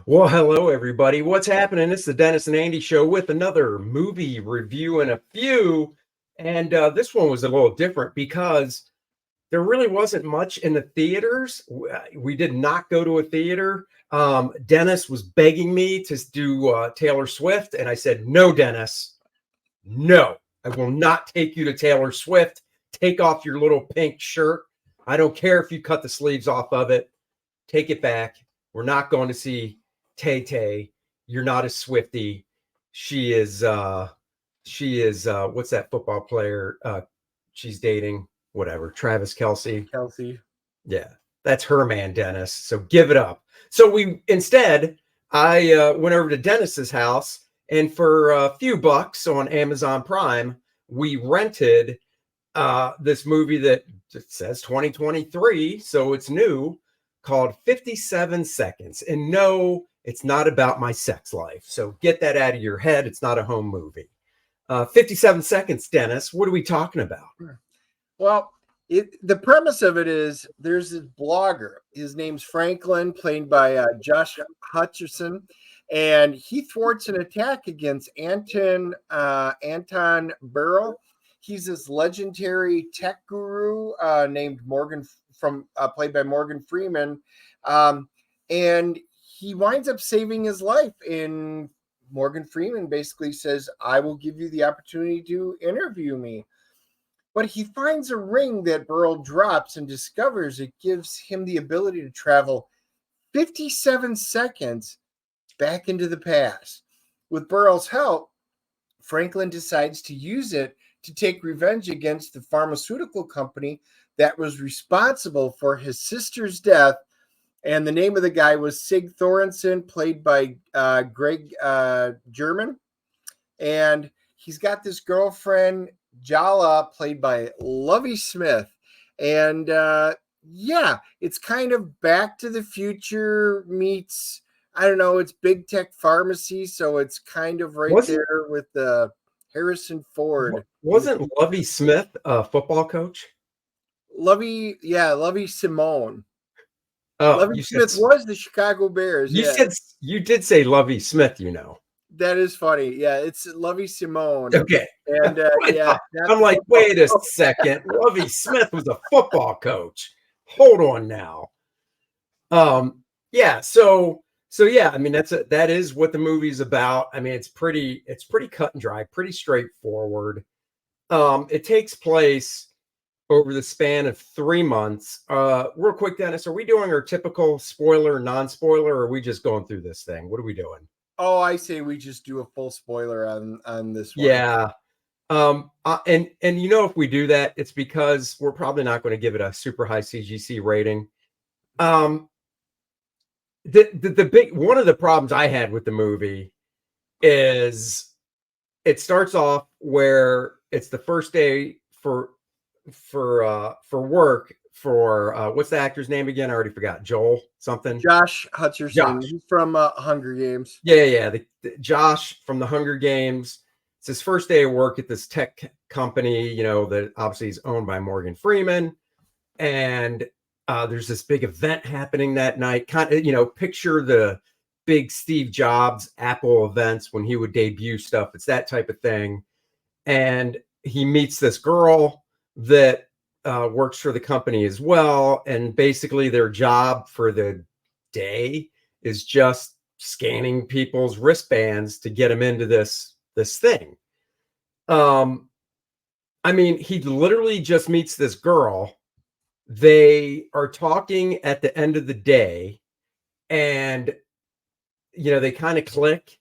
Well, hello, everybody. What's happening? It's the Dennis and Andy show with another movie review and a few. And this one was a little different because there really wasn't much in the theaters. We did not go to a theater. Dennis was begging me to do Taylor Swift. And I said, no, Dennis, no, I will not take you to Taylor Swift. Take off your little pink shirt. I don't care if you cut the sleeves off of it. Take it back. We're not going to see Tay Tay. You're not a Swiftie. She is what's that football player she's dating? Whatever. Travis Kelsey. Kelsey. Yeah. That's her man, Dennis. So give it up. So I went over to Dennis's house, and for a few bucks on Amazon Prime, we rented this movie that says 2023, so it's new, called 57 Seconds. And no, it's not about my sex life. So get that out of your head. It's not a home movie. 57 Seconds, Dennis. What are we talking about? Well, the premise of it is there's this blogger. His name's Franklin, played by Josh Hutcherson, and he thwarts an attack against Anton Burrell. He's this legendary tech guru named Morgan played by Morgan Freeman, and he winds up saving his life. And Morgan Freeman basically says, "I will give you the opportunity to interview me." But he finds a ring that Burrell drops and discovers it gives him the ability to travel 57 seconds back into the past. With Burrell's help, Franklin decides to use it to take revenge against the pharmaceutical company that was responsible for his sister's death. And the name of the guy was Sig Thorensen, played by Greg German. And he's got this girlfriend, Jala, played by Lovie Smith. And it's kind of Back to the Future meets, I don't know, it's big tech pharmacy. So it's kind of there with the Harrison Ford. Wasn't Lovie Smith a football coach? Lovie Simone. Oh, Lovie Smith was the Chicago Bears. You did say Lovie Smith, you know. That is funny. Yeah, it's Lovie Simone. Okay. And I'm like, wait a second. Lovie Smith was a football coach. Hold on now. I mean, that is what the movie's about. I mean, it's pretty cut and dry, pretty straightforward. It takes place over the span of 3 months. Real quick, Dennis, are we doing our typical spoiler, non-spoiler, or are we just going through this thing? What are we doing? Oh, I say we just do a full spoiler on this one. Yeah. And if we do that, it's because we're probably not going to give it a super high CGC rating. The big one of the problems I had with the movie is it starts off where it's the first day for work for what's the actor's name again? I already forgot. Joel something. Josh Hutcherson. He's from Hunger Games. Yeah. The Josh from the Hunger Games. It's his first day of work at this tech company, that obviously is owned by Morgan Freeman. And there's this big event happening that night. Picture the big Steve Jobs Apple events when he would debut stuff. It's that type of thing. And he meets this girl that works for the company as well. And basically their job for the day is just scanning people's wristbands to get them into this thing. I mean, he literally just meets this girl. They are talking at the end of the day, and they kind of click,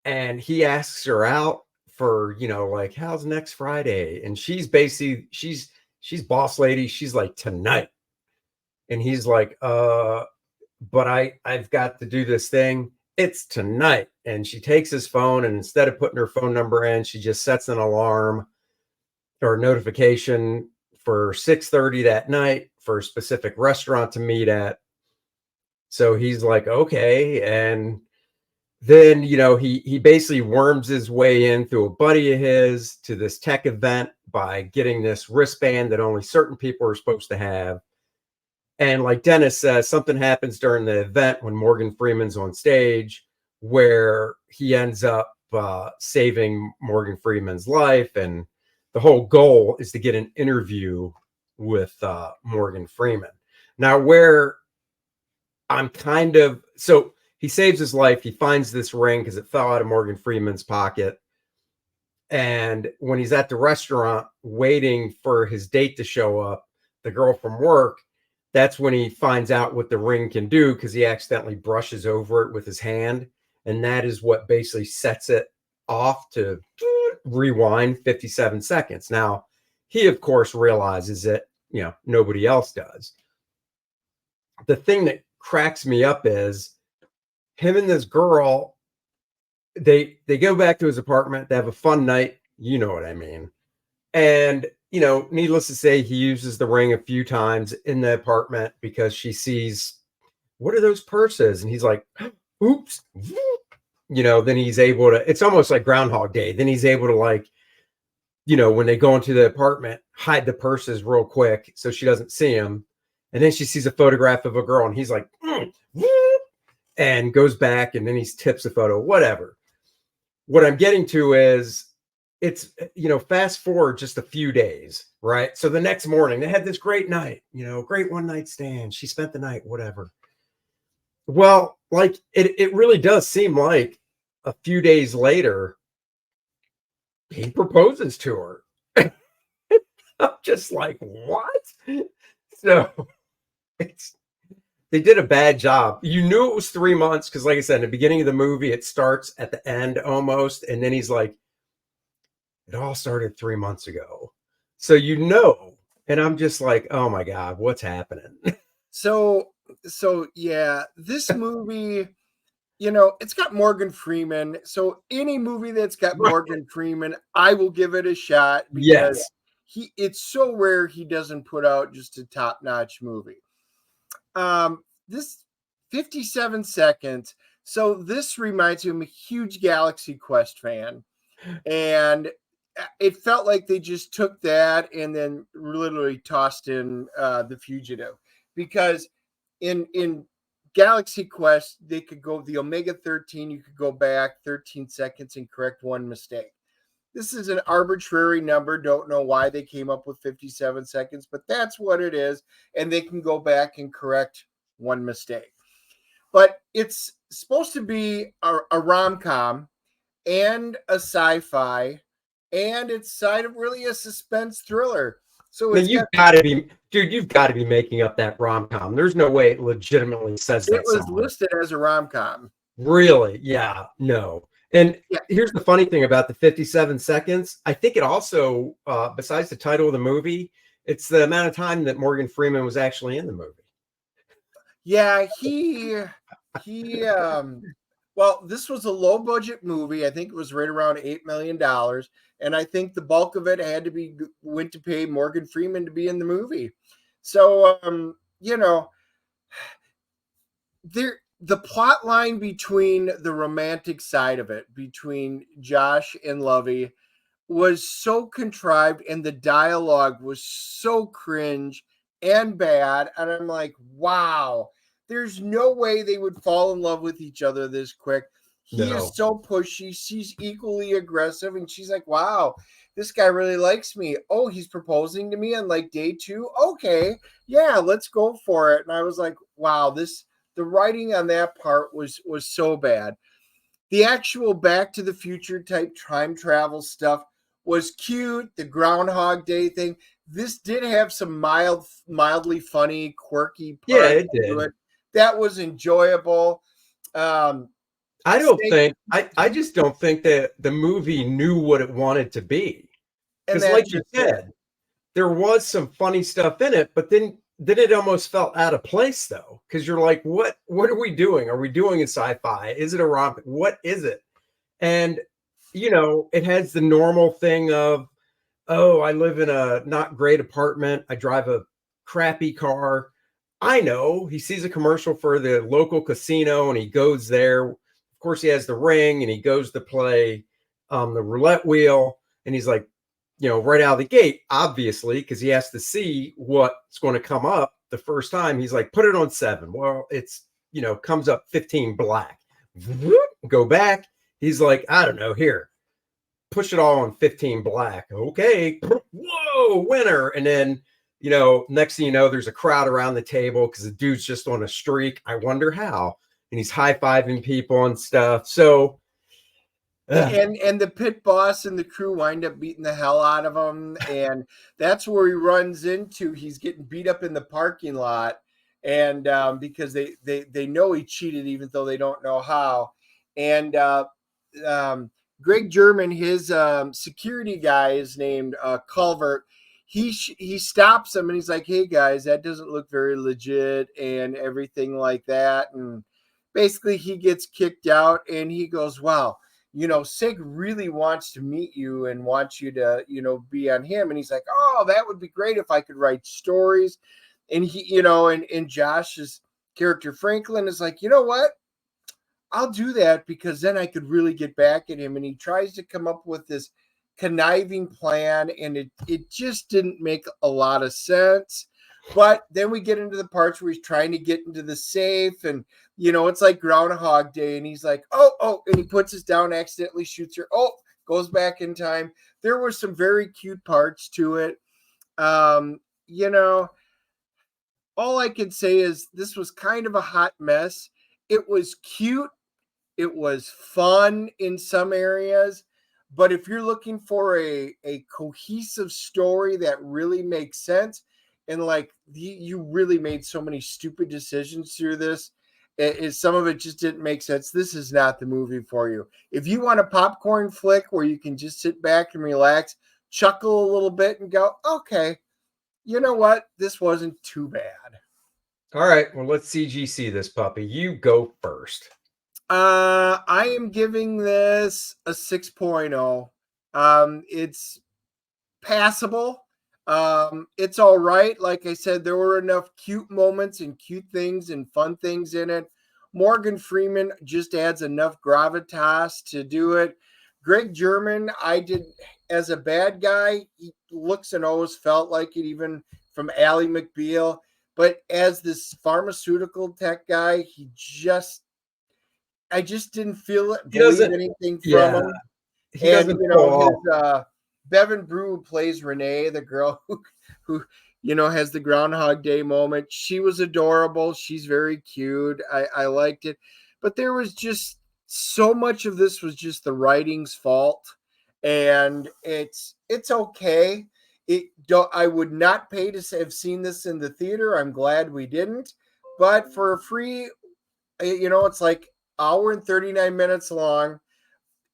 and he asks her out for like, how's next Friday? And she's basically she's boss lady. She's like, tonight. And he's like, but I've got to do this thing. It's tonight. And she takes his phone, and instead of putting her phone number in, she just sets an alarm or notification for 6:30 that night for a specific restaurant to meet at. So he's like, okay. And then, he basically worms his way in through a buddy of his to this tech event by getting this wristband that only certain people are supposed to have. And like Dennis says, something happens during the event when Morgan Freeman's on stage where he ends up saving Morgan Freeman's life. And the whole goal is to get an interview with Morgan Freeman. Now, where I'm kind of, so he saves his life. He finds this ring because it fell out of Morgan Freeman's pocket. And when he's at the restaurant waiting for his date to show up, the girl from work, that's when he finds out what the ring can do because he accidentally brushes over it with his hand. And that is what basically sets it off to rewind 57 seconds. Now, he, of course, realizes that, nobody else does. The thing that cracks me up is him and this girl, they go back to his apartment. They have a fun night. You know what I mean? And, needless to say, he uses the ring a few times in the apartment because she sees, what are those purses? And he's like, oops. Then he's able to, it's almost like Groundhog Day. Then he's able to, like, when they go into the apartment, hide the purses real quick so she doesn't see him. And then she sees a photograph of a girl and he's like, and goes back and then he tips the photo, whatever. What I'm getting to is it's, fast forward just a few days, right? So the next morning they had this great night, great one night stand. She spent the night, whatever. Well, like it really does seem like a few days later, he proposes to her. I'm just like, what? So they did a bad job. You knew it was 3 months because, like I said, in the beginning of the movie, it starts at the end almost. And then he's like, it all started 3 months ago. So, and I'm just like, oh my God, what's happening? So yeah, this movie, it's got Morgan Freeman. So any movie that's got Morgan Freeman, I will give it a shot because it's so rare he doesn't put out just a top-notch movie. This 57 seconds. So this reminds me, I'm a huge Galaxy Quest fan. And it felt like they just took that and then literally tossed in The Fugitive. Because in Galaxy Quest, they could go the Omega 13, you could go back 13 seconds and correct one mistake. This is an arbitrary number. Don't know why they came up with 57 seconds, but that's what it is. And they can go back and correct one mistake. But it's supposed to be a rom-com and a sci-fi, and it's side of really a suspense thriller. So you've got to be making up that rom-com. There's no way it legitimately says that. It was listed as a rom-com. Really? Yeah, no. And here's the funny thing about the 57 seconds. I think it also, besides the title of the movie, it's the amount of time that Morgan Freeman was actually in the movie. Yeah, well, this was a low budget movie. I think it was right around $8 million. And I think the bulk of it went to pay Morgan Freeman to be in the movie. So, the plot line between the romantic side of it, between Josh and Lovey, was so contrived, and the dialogue was so cringe and bad. And I'm like, wow, there's no way they would fall in love with each other this quick. He is so pushy. She's equally aggressive. And she's like, wow, this guy really likes me. Oh, he's proposing to me on like day 2. Okay, yeah, let's go for it. And I was like, wow, the writing on that part was so bad. The actual Back to the Future type time travel stuff was cute. The Groundhog Day thing. This did have some mildly funny, quirky parts. Yeah, it did. That was enjoyable. I just don't think that the movie knew what it wanted to be. Because like you said, there was some funny stuff in it, but then it almost felt out of place though. Because you're like, what are we doing? Are we doing a sci-fi? Is it a romp? What is it? And it has the normal thing of, oh, I live in a not great apartment. I drive a crappy car. I know. He sees a commercial for the local casino and he goes there. Of course, he has the ring and he goes to play the roulette wheel. And he's like, right out of the gate, obviously, because he has to see what's going to come up the first time, he's like, put it on 7. Well, it's, comes up 15 black. Go back. He's like, I don't know, here, push it all on 15 black. Okay. Whoa, winner. And then, next thing you know, there's a crowd around the table because the dude's just on a streak. I wonder how. And he's high-fiving people and stuff. So, and the pit boss and the crew wind up beating the hell out of him, and that's where he runs into. He's getting beat up in the parking lot, and because they know he cheated, even though they don't know how. And Greg German, his security guy, is named Culvert. He stops him and he's like, "Hey guys, that doesn't look very legit," and everything like that. And basically, he gets kicked out, and he goes, "Wow. Sig really wants to meet you and wants you to, be on him." And he's like, "Oh, that would be great if I could write stories." And he, and Josh's character Franklin is like, "You know what? I'll do that because then I could really get back at him." And he tries to come up with this conniving plan, and it just didn't make a lot of sense. But then we get into the parts where he's trying to get into the safe, and it's like Groundhog Day, and he's like, oh, and he puts us down, accidentally shoots her. Oh, goes back in time. There were some very cute parts to it. All I can say is this was kind of a hot mess. It was cute. It was fun in some areas. But if you're looking for a cohesive story that really makes sense, and like you really made so many stupid decisions through this, some of it just didn't make sense. This is not the movie for you. If you want a popcorn flick where you can just sit back and relax, chuckle a little bit and go, okay, you know what? This wasn't too bad. All right. Well, let's CGC this puppy. You go first. I am giving this a 6.0. It's passable. It's all right. Like I said, there were enough cute moments and cute things and fun things in it. Morgan Freeman just adds enough gravitas to do it. Greg German, as a bad guy, he looks and always felt like it, even from Ally McBeal. But as this pharmaceutical tech guy, I just didn't believe anything from him. He doesn't Bevan Brew plays Renee, the girl who has the Groundhog Day moment. She was adorable. She's very cute. I liked it. But there was just so much of this was just the writing's fault. And it's okay. I would not pay to have seen this in the theater. I'm glad we didn't. But for free, it's like hour and 39 minutes long.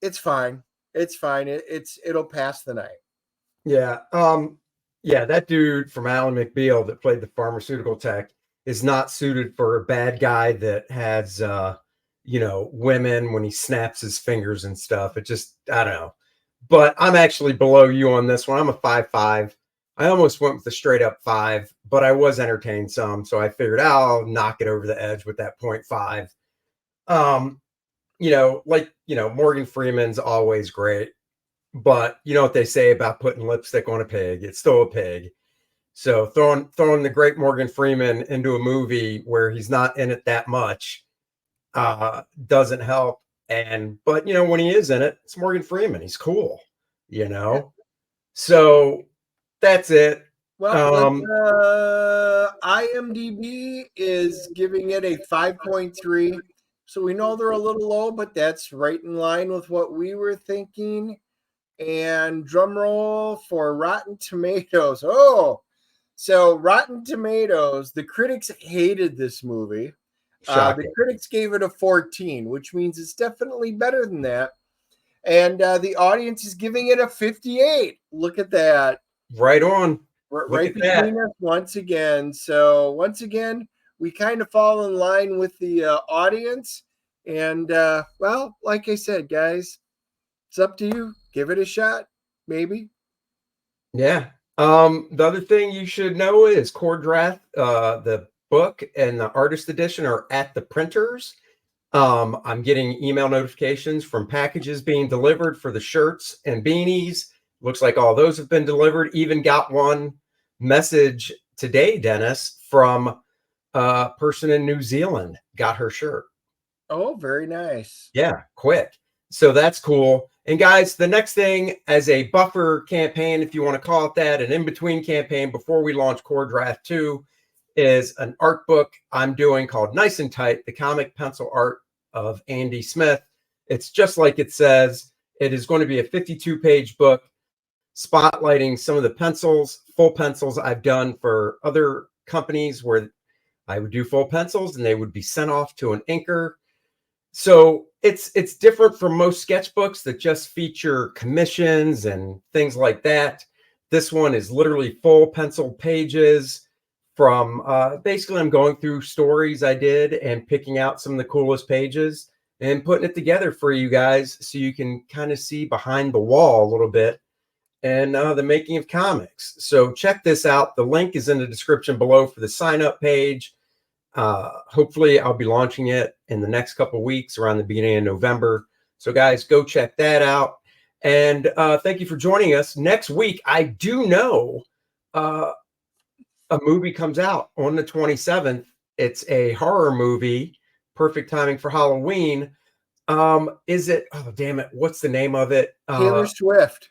It's fine. It's fine. It'll pass the night. Yeah. Yeah, that dude from Alan McBeal that played the pharmaceutical tech is not suited for a bad guy that has women when he snaps his fingers and stuff. It just, I don't know. But I'm actually below you on this one. I'm a 5.5. I almost went with a straight up 5, but I was entertained some, so I figured I'll knock it over the edge with that 0.5. Morgan Freeman's always great, but you know what they say about putting lipstick on a pig, it's still a pig. So throwing the great Morgan Freeman into a movie where he's not in it that much doesn't help. But when he is in it, it's Morgan Freeman. He's cool, So that's it. Well, IMDb is giving it a 5.3. So we know they're a little low, but that's right in line with what we were thinking. And drum roll for Rotten Tomatoes. Oh, so Rotten Tomatoes, the critics hated this movie. The critics gave it a 14, which means it's definitely better than that. And the audience is giving it a 58. Look at that. Right on. Right between us once again. So once again, we kind of fall in line with the audience. And well, like I said, guys, it's up to you. Give it a shot, maybe. Yeah. The other thing you should know is Core Draft, the book and the artist edition are at the printers. I'm getting email notifications from packages being delivered for the shirts and beanies. Looks like all those have been delivered. Even got one message today, Dennis, from a person in New Zealand. Got her shirt. Oh, very nice. Yeah, quick. So that's cool. And guys, the next thing, as a buffer campaign, if you want to call it that, an in-between campaign before we launch Core Draft 2, is an art book I'm doing called Nice and Tight, the comic pencil art of Andy Smith. It's just like it says. It is going to be a 52-page book spotlighting some of the pencils, full pencils I've done for other companies where I would do full pencils and they would be sent off to an inker. So it's different from most sketchbooks that just feature commissions and things like that. This one is literally full pencil pages from basically I'm going through stories I did and picking out some of the coolest pages and putting it together for you guys so you can kind of see behind the wall a little bit and the making of comics. So check this out. The link is in the description below for the sign up page. Hopefully I'll be launching it in the next couple of weeks around the beginning of November. So guys, go check that out. And thank you for joining us. Next week, I do know a movie comes out on the 27th. It's a horror movie. Perfect timing for Halloween. Is it? Oh, damn it. What's the name of it? Taylor Swift.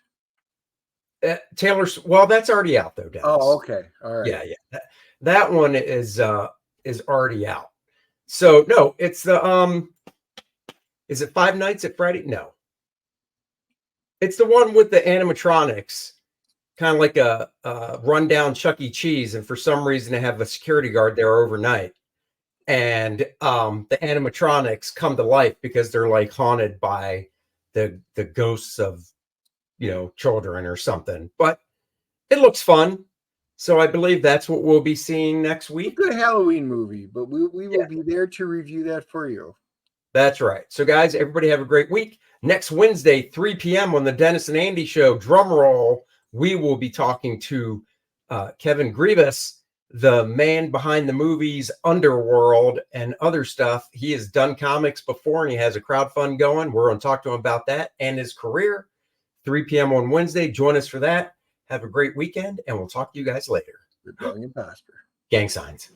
Well, that's already out though, Dennis. Oh, okay. All right. Yeah. That one is already out. So no, it's the is it Five Nights at Freddy? No. It's the one with the animatronics, kind of like a rundown Chuck E. Cheese, and for some reason they have a security guard there overnight. And the animatronics come to life because they're like haunted by the ghosts of, children or something. But it looks fun. So I believe that's what we'll be seeing next week. Good Halloween movie, but we will be there to review that for you. That's right. So guys, everybody have a great week. Next Wednesday, 3 p.m. on the Dennis and Andy Show, drum roll, we will be talking to Kevin Grievous, the man behind the movies Underworld and other stuff. He has done comics before and he has a crowdfund going. We're going to talk to him about that and his career. 3 p.m. on Wednesday. Join us for that. Have a great weekend, and we'll talk to you guys later. Good going and prosper. Gang signs.